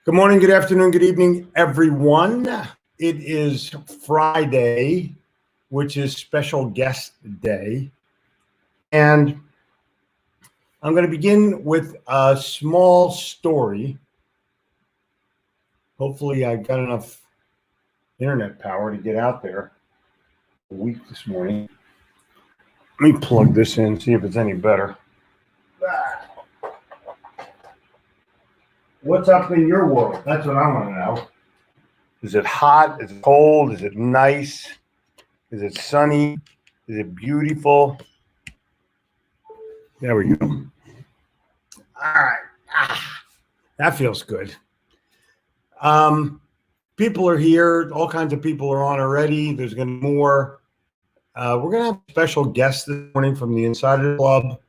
Good morning, good afternoon, good evening, everyone. It is Friday, which is special guest day. And I'm going to begin with a small story. Hopefully, I've got enough internet power to get out there a week this morning. Let me plug this in, see if it's any better. What's up in your world? That's what I want to know. Is it hot? Is it cold? Is it nice? Is it sunny? Is it beautiful? There we go. All right. That feels good. People are here. All kinds of people are on already. There's going to be more. We're going to have a special guest this morning from the Insider Club.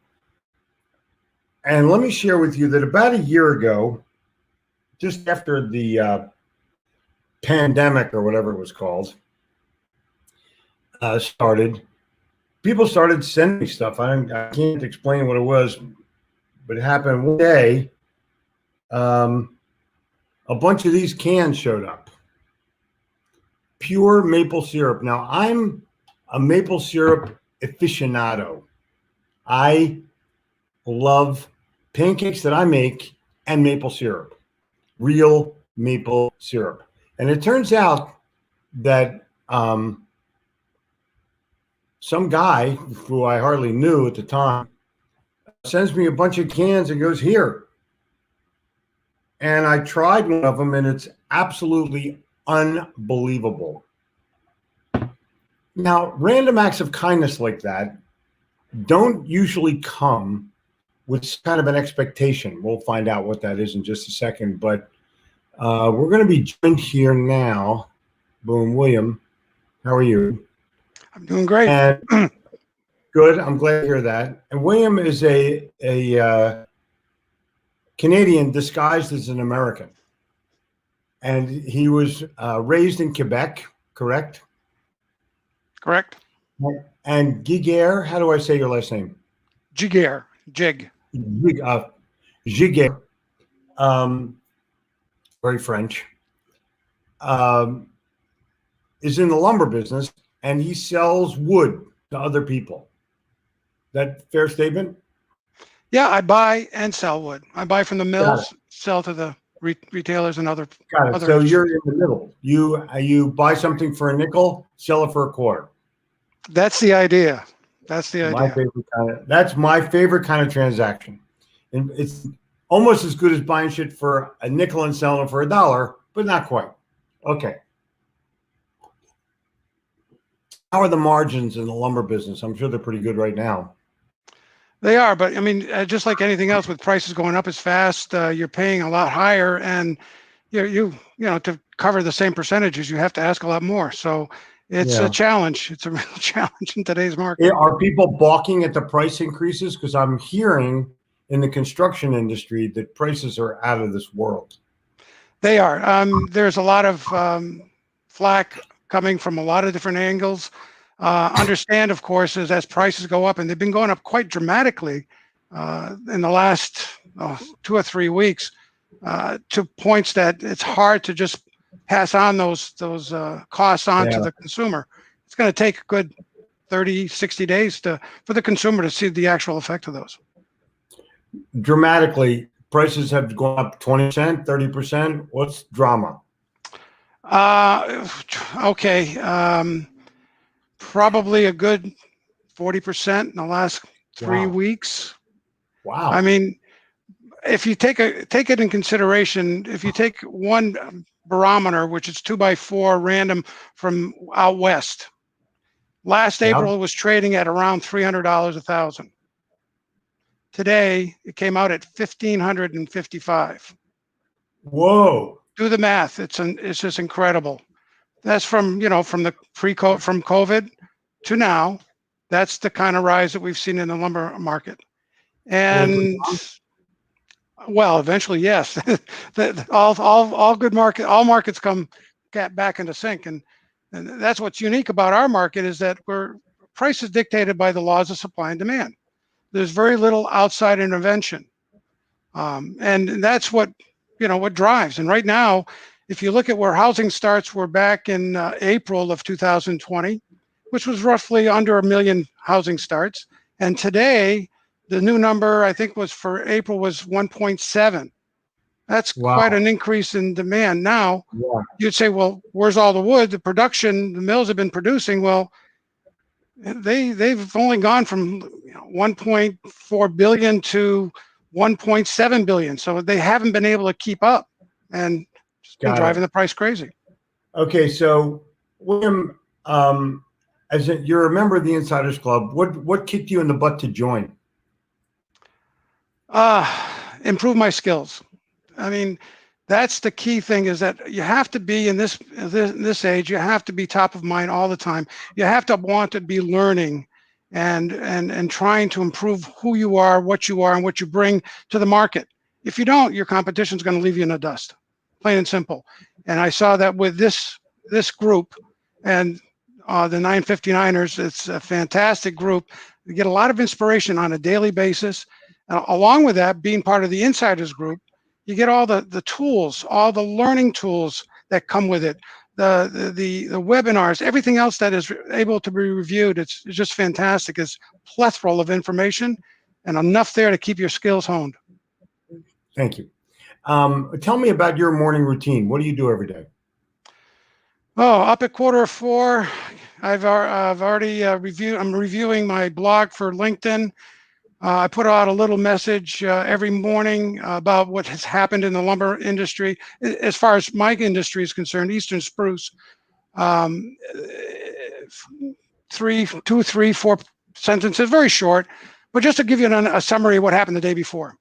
And let me share with you that about a year ago, just after the pandemic or whatever it was called started, people started sending me stuff. I can't explain what it was, but it happened one day. A bunch of these cans showed up. Pure maple syrup. Now, I'm a maple syrup aficionado. I love pancakes that I make and maple syrup, real maple syrup. And it turns out that some guy who I hardly knew at the time sends me a bunch of cans and goes, here. And I tried one of them, and it's absolutely unbelievable. Now, random acts of kindness like that don't usually come with kind of an expectation. We'll find out what that is in just a second. But we're going to be joined here now. Boom, William, how are you? I'm doing great. And good. I'm glad to hear that. And William is a Canadian disguised as an American. And he was raised in Quebec, correct? Correct. And Giguère, how do I say your last name? Giguère, Jig. Giguère, very French, is in the lumber business, and he sells wood to other people. That fair statement? Yeah, I buy and sell wood. I buy from the mills, sell to the retailers and other. Got it. So you're in the middle. You buy something for a nickel, sell it for a quarter. That's the idea. That's the idea. That's my favorite kind of transaction. And it's almost as good as buying shit for a nickel and selling it for $1, but not quite. Okay. How are the margins in the lumber business? I'm sure they're pretty good right now. They are, but I mean, just like anything else, with prices going up as fast, you're paying a lot higher, and you know, to cover the same percentages, you have to ask a lot more. So it's a challenge. It's a real challenge in today's market. Are people balking at the price increases? Because I'm hearing in the construction industry that prices are out of this world. They are. There's a lot of flack coming from a lot of different angles. Understand, of course, is as prices go up, and they've been going up quite dramatically in the last 2 or 3 weeks, to points that it's hard to just pass on those costs on to the consumer. It's going to take a good 30, 60 days for the consumer to see the actual effect of those. Dramatically, prices have gone up 20%, 30%. What's drama? Okay. Probably a good 40% in the last 3 weeks. Wow. I mean, if you take it in consideration, if you take one barometer, which is 2x4 random from out west, last April it was trading at around $300 a thousand. Today it came out at $1,555. Whoa! Do the math. It's just incredible. That's from from COVID to now. That's the kind of rise that we've seen in the lumber market. And well, eventually, yes. all good market, all markets come back into sync, and that's what's unique about our market, is that price is dictated by the laws of supply and demand. There's very little outside intervention, and that's what what drives. And right now, if you look at where housing starts were back in April of 2020, which was roughly under 1 million housing starts, and today the new number I think was for April was 1.7. That's quite Wow. an increase in demand. Now Yeah. you'd say, well, where's all the wood? The production, the mills have been producing. Well, they've only gone from 1.4 billion to 1.7 billion, so they haven't been able to keep up, and it's been Got driving it. the price crazy. Okay, so William, you're a member of the Insiders Club. What kicked you in the butt to join? Improve my skills. I mean, that's the key thing, is that you have to be in this age, you have to be top of mind all the time. You have to want to be learning and trying to improve who you are, and what you bring to the market. If you don't, your competition is going to leave you in the dust, plain and simple. And I saw that with this group and the 959ers. It's a fantastic group. You get a lot of inspiration on a daily basis. Along with that, being part of the Insiders group, you get all the tools, all the learning tools that come with it, the webinars, everything else that is able to be reviewed. It's just fantastic. It's plethora of information and enough there to keep your skills honed. Thank you. Tell me about your morning routine. What do you do every day? Oh, up at 4:15, I've already reviewed. I'm reviewing my blog for LinkedIn. I put out a little message every morning about what has happened in the lumber industry. As far as my industry is concerned, Eastern Spruce, 2, 3, 4 sentences, very short, but just to give you a summary of what happened the day before.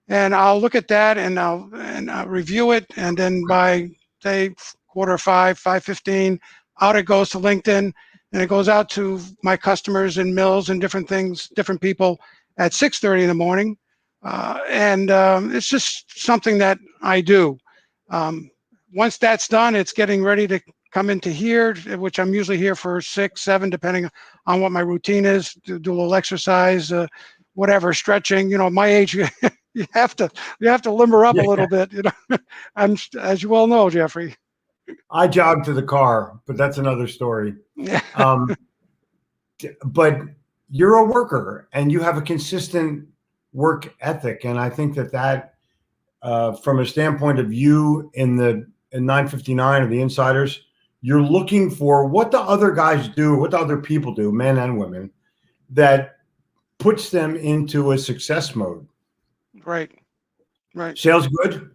And I'll look at that and I'll review it. And then by, say, 4:45, 5:15, out it goes to LinkedIn, and it goes out to my customers and mills and different things, different people, at 6:30 in the morning. It's just something that I do. Once that's done, it's getting ready to come into here, which I'm usually here for 6, 7, depending on what my routine is, to do a little exercise, whatever, stretching. My age, you have to limber up a little bit. I'm, as you well know, Jeffrey. I jog to the car, but that's another story. But you're a worker and you have a consistent work ethic. And I think that from a standpoint of you in 959 or the Insiders, you're looking for what the other guys do, what the other people do, men and women, that puts them into a success mode. Right. Sales good?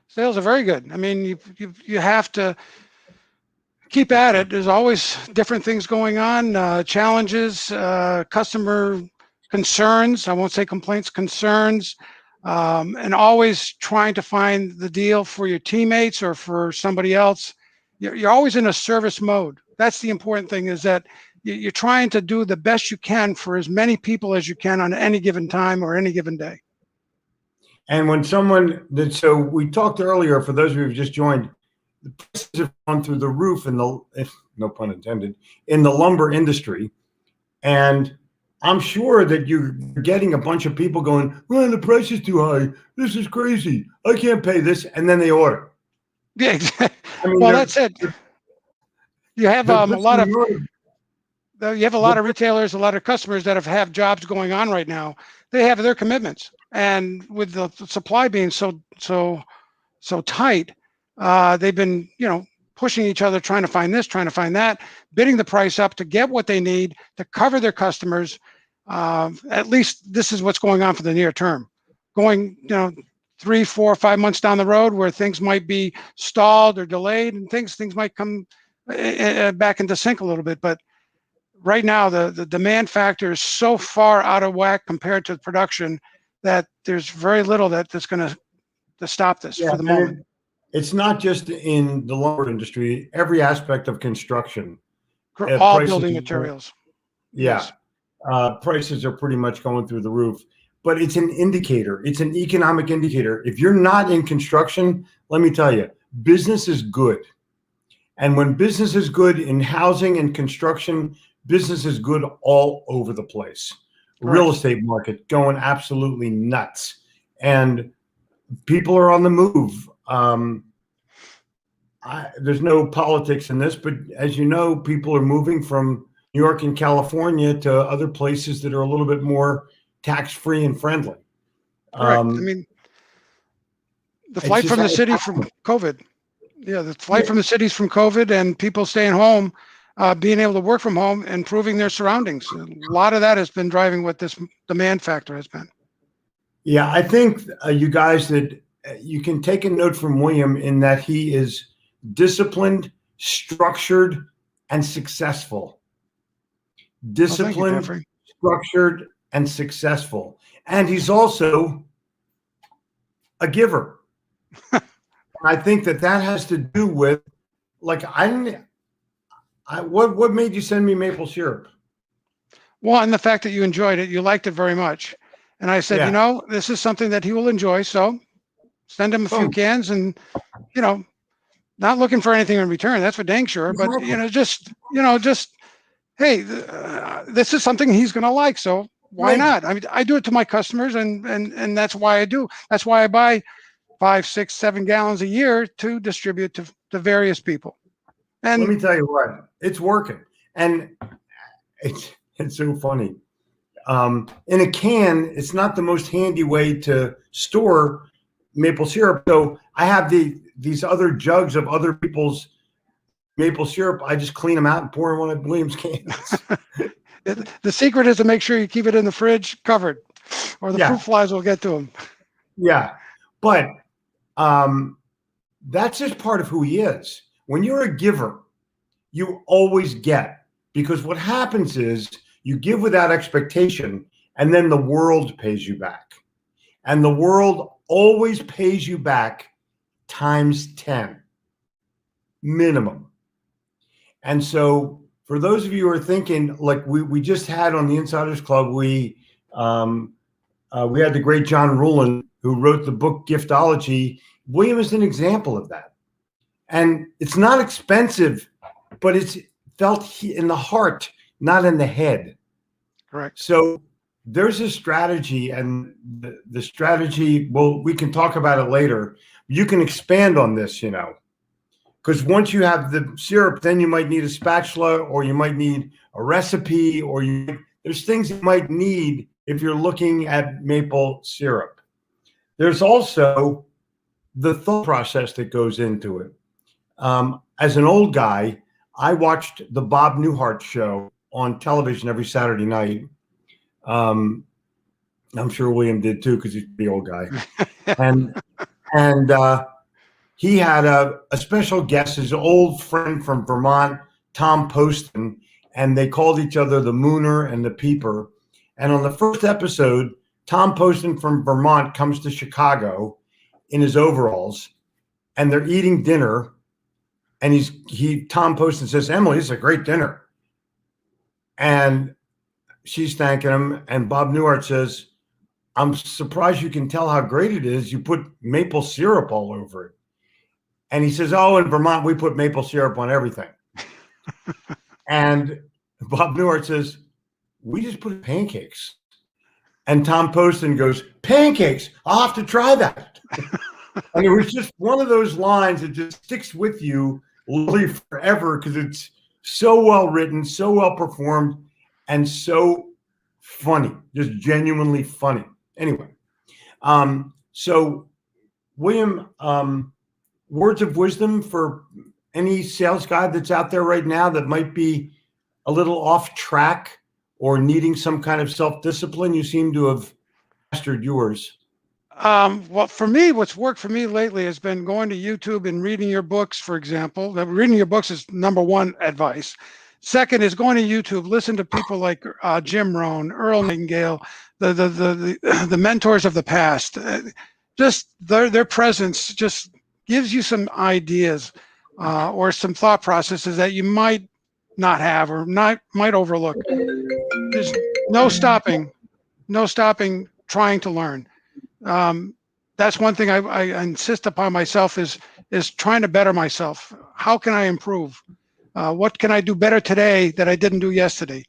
Sales are very good. I mean, you have to keep at it. There's always different things going on, challenges, customer concerns. I won't say complaints, concerns, and always trying to find the deal for your teammates or for somebody else. You're always in a service mode. That's the important thing, is that you're trying to do the best you can for as many people as you can on any given time or any given day. And when so we talked earlier, for those of you who just joined, the prices have gone through the roof no pun intended, in the lumber industry. And I'm sure that you're getting a bunch of people going, well, the price is too high. This is crazy. I can't pay this. And then they order. Yeah, exactly. I mean, well, that's it. You have a lot of retailers, a lot of customers that have jobs going on right now. They have their commitments, and with the supply being so tight, they've been pushing each other, trying to find this, trying to find that, bidding the price up to get what they need to cover their customers. At least this is what's going on for the near term. Going 3, 4, 5 months down the road, where things might be stalled or delayed, and things might come back into sync a little bit. But right now, the demand factor is so far out of whack compared to the production that there's very little that's going to stop this for the moment. It's not just in the lumber industry. Every aspect of construction, all building materials. Yeah, yes. Prices are pretty much going through the roof. But it's an indicator. It's an economic indicator. If you're not in construction, let me tell you, business is good. And when business is good in housing and construction, business is good all over the place. Correct. Real estate market going absolutely nuts. And people are on the move. There's no politics in this, but as you know, people are moving from New York and California to other places that are a little bit more tax-free and friendly. Correct. I mean, the flight from the city from COVID. Yeah, the flight from the cities from COVID and people staying home, being able to work from home, improving their surroundings. A lot of that has been driving what this demand factor has been. Yeah, I think you guys that you can take a note from William in that he is disciplined, structured, and successful. Disciplined, structured, and successful. And he's also a giver. I think that has to do with, like, what made you send me maple syrup? One, the fact that you enjoyed it, you liked it very much. And I said, yeah. This is something that he will enjoy. So send him a few cans and, not looking for anything in return. That's for dang sure. Exactly. But, just, hey, this is something he's going to like. So why not? I mean, I do it to my customers and that's why I do. That's why I buy 5, 6, 7 gallons a year to distribute to various people. And let me tell you what, it's working. And it's so funny. In a can, it's not the most handy way to store maple syrup. So I have these other jugs of other people's maple syrup. I just clean them out and pour in one of William's cans. The secret is to make sure you keep it in the fridge covered, or the fruit flies will get to them. Yeah, but that's just part of who he is. When you're a giver, you always get, because what happens is you give without expectation, and then the world pays you back. And the world always pays you back times 10 minimum. And so for those of you who are thinking, like we just had on the Insiders Club, we had the great John Ruhlin, who wrote the book Giftology. William is an example of that. And it's not expensive, but it's felt in the heart, not in the head. Correct. So there's a strategy, and the strategy, well, we can talk about it later. You can expand on this, because once you have the syrup, then you might need a spatula, or you might need a recipe, or there's things you might need if you're looking at maple syrup. There's also the thought process that goes into it. As an old guy, I watched the Bob Newhart show on television every Saturday night. I'm sure William did too, because he's the old guy. and he had a special guest, his old friend from Vermont, Tom Poston, and they called each other the Mooner and the Peeper. And on the first episode, Tom Poston from Vermont comes to Chicago in his overalls, and they're eating dinner. And Tom Poston says, "Emily, it's a great dinner." And she's thanking him. And Bob Newhart says, "I'm surprised you can tell how great it is. You put maple syrup all over it." And he says, "Oh, in Vermont, we put maple syrup on everything." And Bob Newhart says, "We just put pancakes." And Tom Poston goes, "Pancakes? I'll have to try that." And it was just one of those lines that just sticks with you literally forever, because it's so well written, so well performed, and so funny, just genuinely funny. Anyway, so William, words of wisdom for any sales guy that's out there right now that might be a little off track or needing some kind of self-discipline? You seem to have mastered yours. Well, for me, what's worked for me lately has been going to YouTube and reading your books, for example. Reading your books is number one advice. Second is going to YouTube, listen to people like Jim Rohn, Earl Nightingale, the mentors of the past. Just their presence just gives you some ideas or some thought processes that you might not have or might overlook. There's no stopping trying to learn. That's one thing I insist upon myself is trying to better myself. How can I improve? What can I do better today that I didn't do yesterday?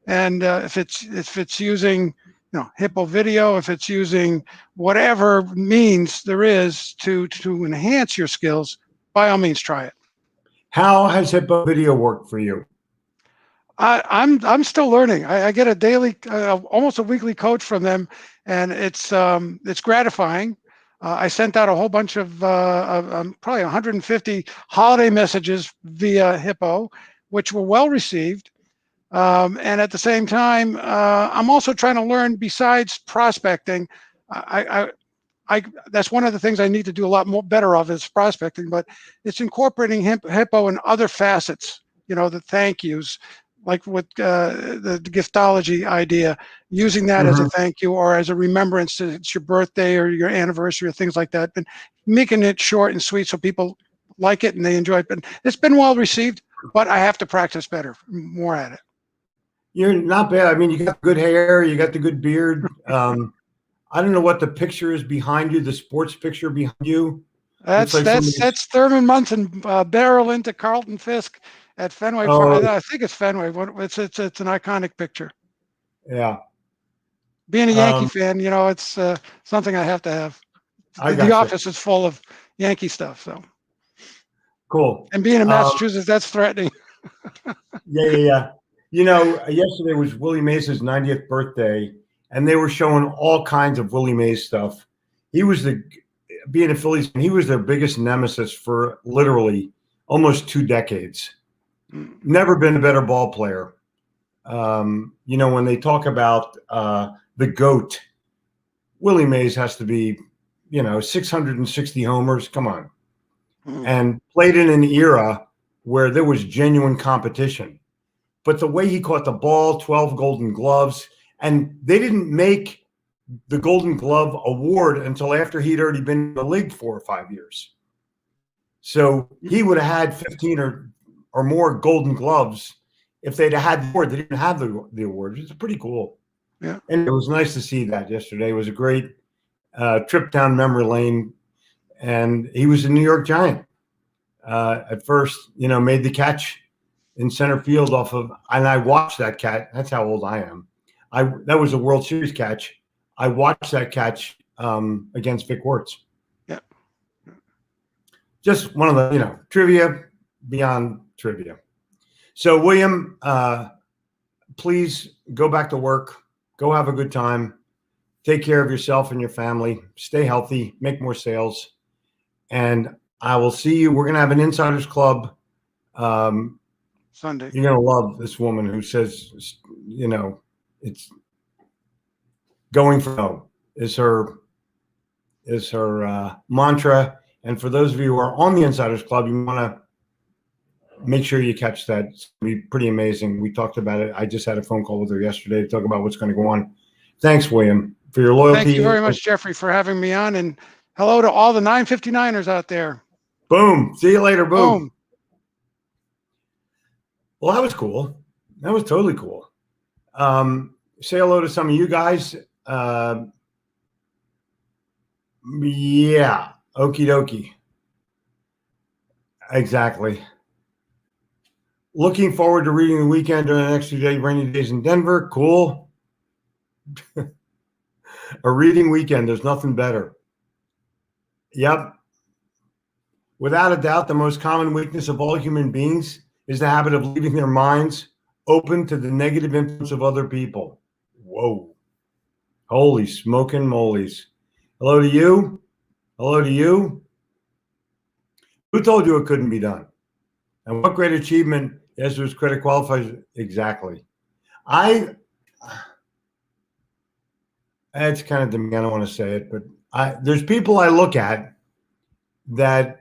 And if it's using Hippo video, if it's using whatever means there is to enhance your skills, by all means, try it. How has Hippo video worked for you? I'm still learning. I get a daily, almost a weekly coach from them, and it's gratifying. I sent out a whole bunch of probably 150 holiday messages via Hippo, which were well received. And at the same time, I'm also trying to learn besides prospecting. That's one of the things I need to do a lot more better of is prospecting, but it's incorporating Hippo in other facets. The thank yous, like with the giftology idea, using that as a thank you or as a remembrance that it's your birthday or your anniversary or things like that, and making it short and sweet so people like it and they enjoy it. But it's been well received, but I have to practice better, more at it. You're not bad. I mean, you got good hair, you got the good beard. I don't know what the picture is behind you, the sports picture behind you. That's Thurman Munson barrel into Carlton Fisk at Fenway. I think it's Fenway. It's an iconic picture. Yeah. Being a Yankee fan, it's something I have to have. The office is full of Yankee stuff. So cool. And being in Massachusetts, that's threatening. Yeah. Yesterday was Willie Mays' 90th birthday, and they were showing all kinds of Willie Mays stuff. He was being a Phillies, he was their biggest nemesis for literally almost 2 decades. Never been a better ball player. When they talk about the GOAT, Willie Mays has to be, 660 homers. Come on. And played in an era where there was genuine competition. But the way he caught the ball, 12 Golden Gloves, and they didn't make the Golden Glove award until after he'd already been in the league 4 or 5 years. So he would have had 15 or more Golden Gloves if they'd have had the award. They didn't have the award. It's pretty cool. Yeah. And it was nice to see that yesterday. It was a great trip down memory lane. And he was a New York Giant. At first, made the catch in center field and I watched that catch. That's how old I am. That was a World Series catch. I watched that catch against Vic Wertz. Yeah. Just one of the, trivia beyond trivia. So, William, please go back to work. Go have a good time. Take care of yourself and your family. Stay healthy. Make more sales. And I will see you. We're going to have an Insiders Club. Sunday. You're going to love this woman who says, it's going for no is her mantra. And for those of you who are on the Insiders Club, you want to make sure you catch that. It's going to be pretty amazing. We talked about it. I just had a phone call with her yesterday to talk about what's going to go on. Thanks, William, for your loyalty. Thank you very much, Jeffrey, for having me on. And hello to all the 959ers out there. Boom. See you later. Boom. Well, that was cool. That was totally cool. Say hello to some of you guys. Yeah. Okie dokie. Exactly. Looking forward to reading the weekend during the next 2 days, rainy days in Denver. Cool. A reading weekend. There's nothing better. Yep. Without a doubt, the most common weakness of all human beings is the habit of leaving their minds open to the negative influence of other people. Whoa. Holy smoking molies. Hello to you. Hello to you. Who told you it couldn't be done? And what great achievement, as there's credit qualifies? Exactly. It's kind of demeaning. I don't want to say it, but there's people I look at that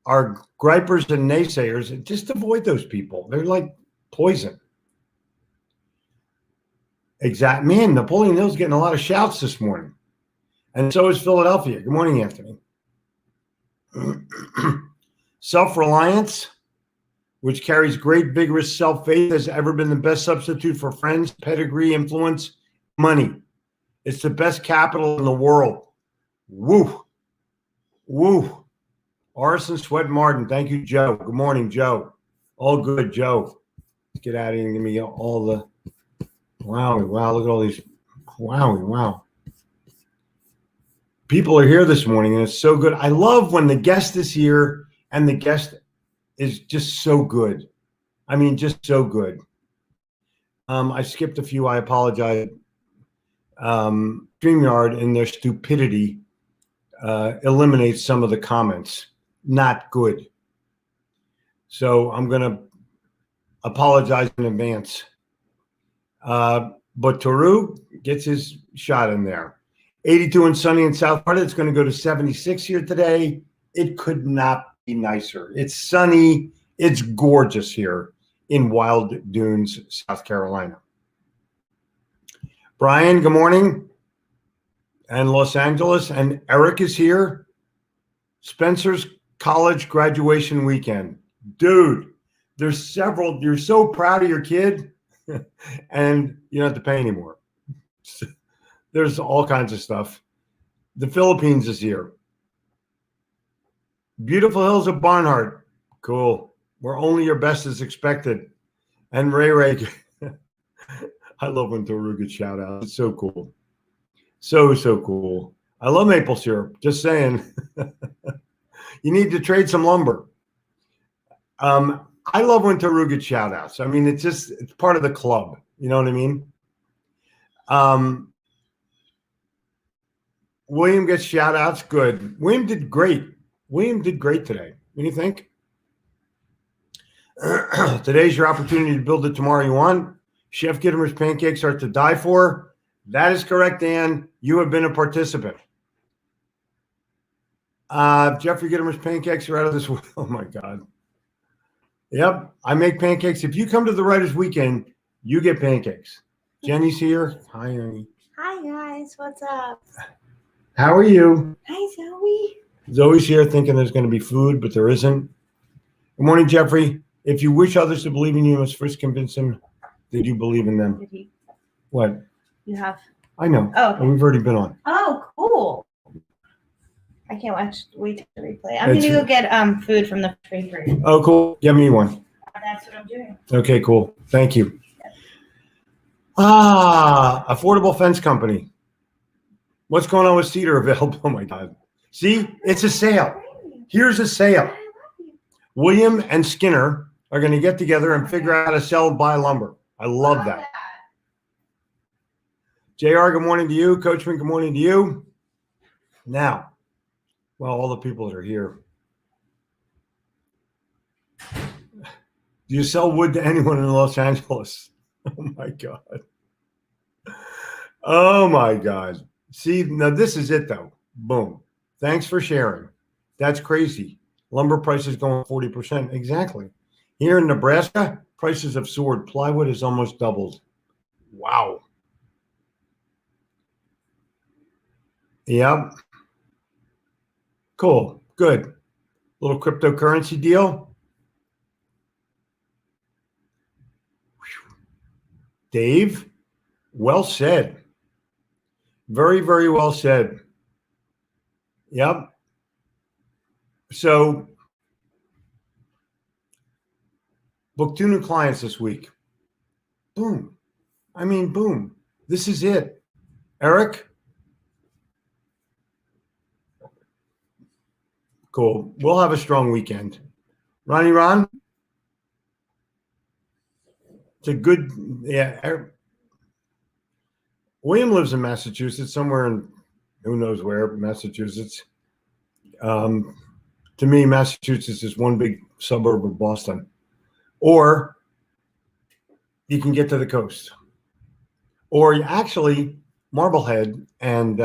are gripers and naysayers. Just avoid those people. They're like poison. Exactly. Man, Napoleon Hill's getting a lot of shouts this morning. And so is Philadelphia. Good morning, Anthony. Self-reliance, which carries great, vigorous self-faith, has ever been the best substitute for friends, pedigree, influence, money. It's the best capital in the world. Woo. Woo. Arson Sweat Martin. Thank you, Joe. Good morning, Joe. All good, Joe. Let's get out of here and give me all the wow, look at all these Wow. People are here this morning, and it's so good. I love when the guest is here and the guest is just so good. I mean, just so good. I skipped a few. I apologize. StreamYard, in their stupidity, eliminates some of the comments. Not good. So I'm going to apologize in advance. But Toru gets his shot in there. 82 and sunny in South Florida. It's going to go to 76 here today. It could not be nicer. It's sunny. It's gorgeous here in Wild Dunes, South Carolina. Brian, good morning. And Los Angeles. And Eric is here. Spencer's college graduation weekend. Dude, there's several. You're so proud of your kid, and you don't have to pay anymore. There's all kinds of stuff. The Philippines is here. Beautiful Hills of Barnhart. Cool. Where only your best is expected. And Ray. I love when Toru gets shout out. It's so cool. So cool. I love maple syrup. Just saying. You need to trade some lumber. I love when Toru gets shout outs. I mean, it's part of the club. You know what I mean? William gets shout outs. Good. William did great. Today. What do you think? Today's your opportunity to build the tomorrow you want. Chef Gittimer's pancakes are to die for. That is correct, Dan. You have been a participant. Jeffrey Gittimer's pancakes are out of this world. Oh, my God. Yep, I make pancakes. If you come to the Writers' Weekend, you get pancakes. Jenny's here. Hi, Ernie. Hi, guys. What's up? How are you? Hi, Zoe. Zoe's here thinking there's going to be food, but there isn't. Good morning, Jeffrey. If you wish others to believe in you, you must first convince them that you believe in them. Did he? What? You have? I know. Oh, okay. We've already been on. Oh, cool. I can't wait to replay. I'm going to go get food from the refrigerator. Oh, cool. Get me one. That's what I'm doing. Okay, cool. Thank you. Affordable Fence Company. What's going on with Cedarville? Oh, my God. See, it's a sale. Here's a sale. William and Skinner are going to get together and figure out how to sell and buy lumber. I love that. JR, good morning to you. Coachman, good morning to you. Now, well, all the people that are here. Do you sell wood to anyone in Los Angeles? Oh, my God. Oh, my God. See, now this is it, though. Boom. Thanks for sharing. That's crazy. Lumber prices going 40%. Exactly. Here in Nebraska, prices have soared. Plywood has almost doubled. Wow. Yep. Cool. Good. Little cryptocurrency deal. Dave, well said. Very, very well said. Yep. So, booked 2 new clients this week. Boom. I mean, boom. This is it. Eric? Cool. We'll have a strong weekend. Ron? It's a good, yeah. William lives in Massachusetts, somewhere in who knows where, Massachusetts. To me, Massachusetts is one big suburb of Boston. Or you can get to the coast. Or actually, Marblehead and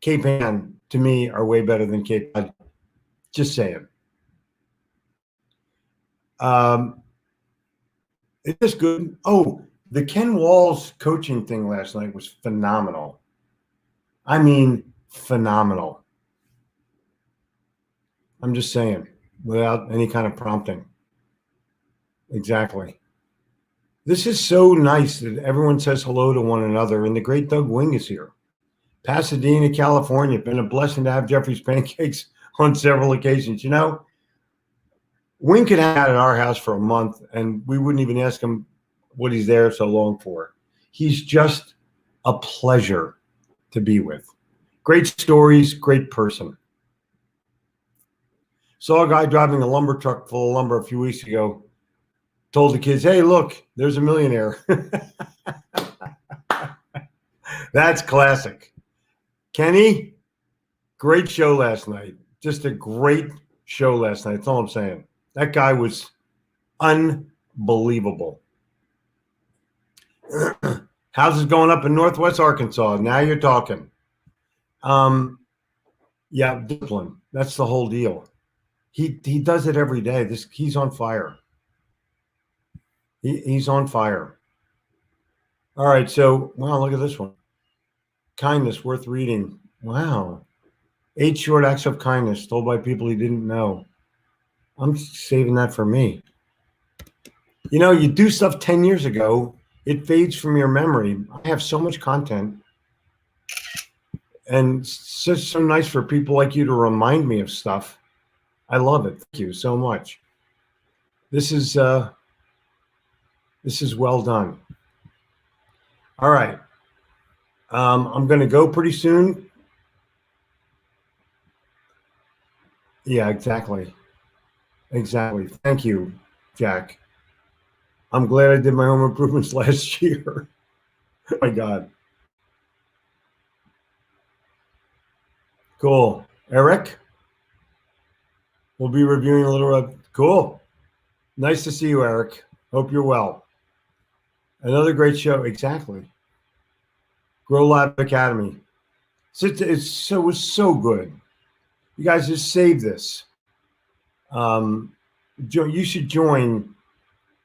Cape Ann, to me, are way better than Cape Cod. Just saying. It is good. Oh, the Ken Walls coaching thing last night was phenomenal. I mean, phenomenal. I'm just saying, without any kind of prompting. Exactly. This is so nice that everyone says hello to one another, and the great Doug Wing is here. Pasadena, California. Been a blessing to have Jeffrey's pancakes on several occasions. You know, Wing could hang out at our house for a month, and we wouldn't even ask him what he's there so long for. He's just a pleasure to be with. Great stories, great person. Saw a guy driving a lumber truck full of lumber a few weeks ago. Told the kids, hey, look, there's a millionaire. That's classic. Kenny, great show last night. Just a great show last night. That's all I'm saying. That guy was unbelievable. Houses going up in Northwest Arkansas. Now you're talking. Yeah, discipline. That's the whole deal. He does it every day. He's on fire. He's on fire. All right, so wow, look at this one. Kindness worth reading. Wow. 8 short acts of kindness told by people he didn't know. I'm saving that for me. You know, you do stuff 10 years ago, it fades from your memory. I have so much content. And it's just so nice for people like you to remind me of stuff. I love it. Thank you so much. This is well done. All right. I'm going to go pretty soon. Yeah, exactly. Exactly. Thank you, Jack. I'm glad I did my home improvements last year. Oh my God. Cool. Eric, we'll be reviewing a little. Cool. Nice to see you, Eric. Hope you're well. Another great show. Exactly. Grow Lab Academy. It was so good. You guys just save this. You should join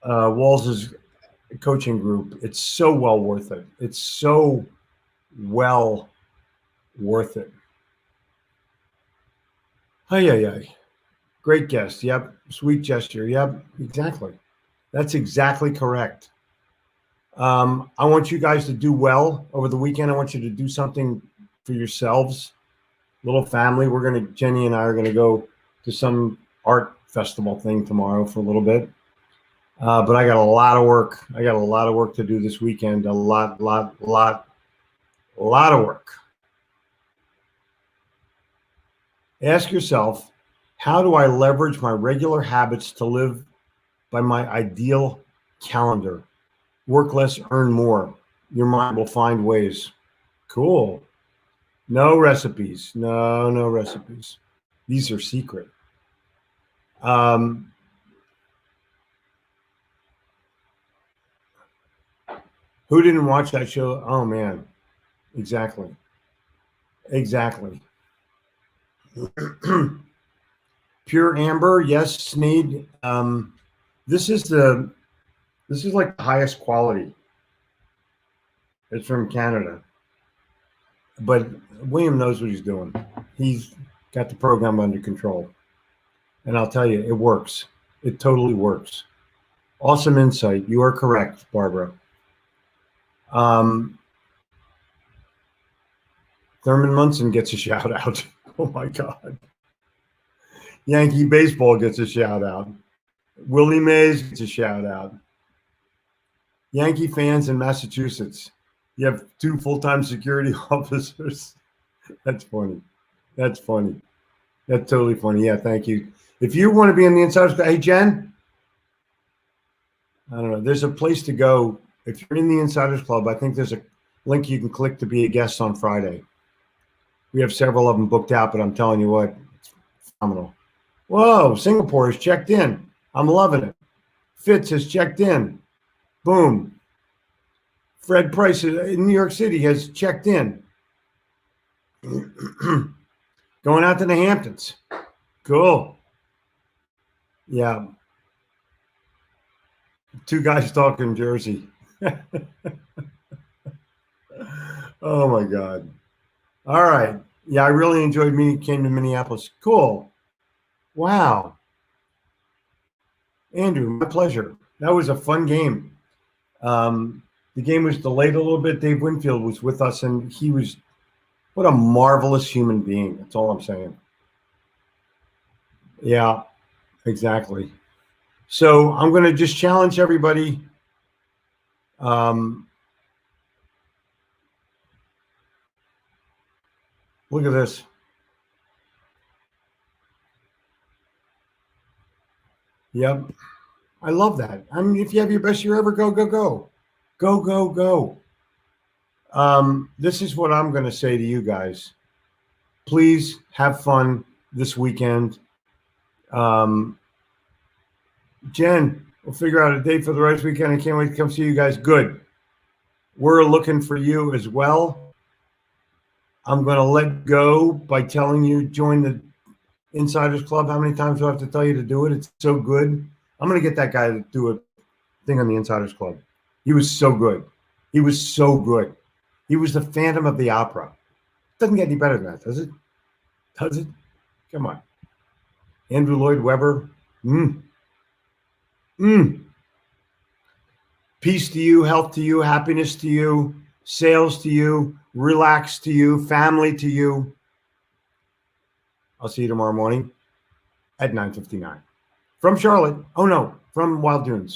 Walls's coaching group. It's so well worth it. It's so well worth it. Ay. Great guest. Yep. Sweet gesture. Yep. Exactly. That's exactly correct. I want you guys to do well over the weekend. I want you to do something for yourselves. Little family. Jenny and I are going to go to some art festival thing tomorrow for a little bit. But I got a lot of work. I got a lot of work to do this weekend. A lot of work. Ask yourself, how do I leverage my regular habits to live by my ideal calendar? Work less, earn more. Your mind will find ways. Cool. No recipes. No recipes. These are secret. Who didn't watch that show? Oh, man. Exactly. Pure Amber. Yes, Sneed. This is like the highest quality. It's from Canada. But William knows what he's doing. He's got the program under control. And I'll tell you, it works. It totally works. Awesome insight. You are correct, Barbara. Thurman Munson gets a shout out. Oh my God. Yankee Baseball gets a shout out. Willie Mays gets a shout out. Yankee fans in Massachusetts. You have 2 full-time security officers. That's funny. That's totally funny. Yeah, thank you. If you want to be in the Insiders Club, hey, Jen, I don't know. There's a place to go. If you're in the Insiders Club, I think there's a link you can click to be a guest on Friday. We have several of them booked out, but I'm telling you what, it's phenomenal. Whoa, Singapore is checked in. I'm loving it. Fitz has checked in. Boom. Fred Price in New York City has checked in. Going out to the Hamptons. Cool. Yeah. 2 guys talking Jersey. Oh my God. All right. Yeah, I really enjoyed came to Minneapolis. Cool. Wow. Andrew, my pleasure. That was a fun game. The game was delayed a little bit. Dave Winfield was with us, and what a marvelous human being. That's all I'm saying. Yeah, exactly. So I'm going to just challenge everybody. Look at this. Yep. I love that. I mean, if you have your best year ever, go, go, go. Go, go, go. This is what I'm going to say to you guys. Please have fun this weekend. Jen, we'll figure out a date for the race weekend. I can't wait to come see you guys. Good. We're looking for you as well. I'm going to let go by telling you, join the Insiders Club. How many times do I have to tell you to do it? It's so good. I'm going to get that guy to do a thing on the Insiders Club. He was so good. He was so good. He was the Phantom of the Opera. Doesn't get any better than that, does it? Does it? Come on. Andrew Lloyd Webber. Peace to you, health to you, happiness to you, sales to you, relax to you, family to you. I'll see you tomorrow morning at 9:59. From Charlotte. Oh, no, from Wild Dunes.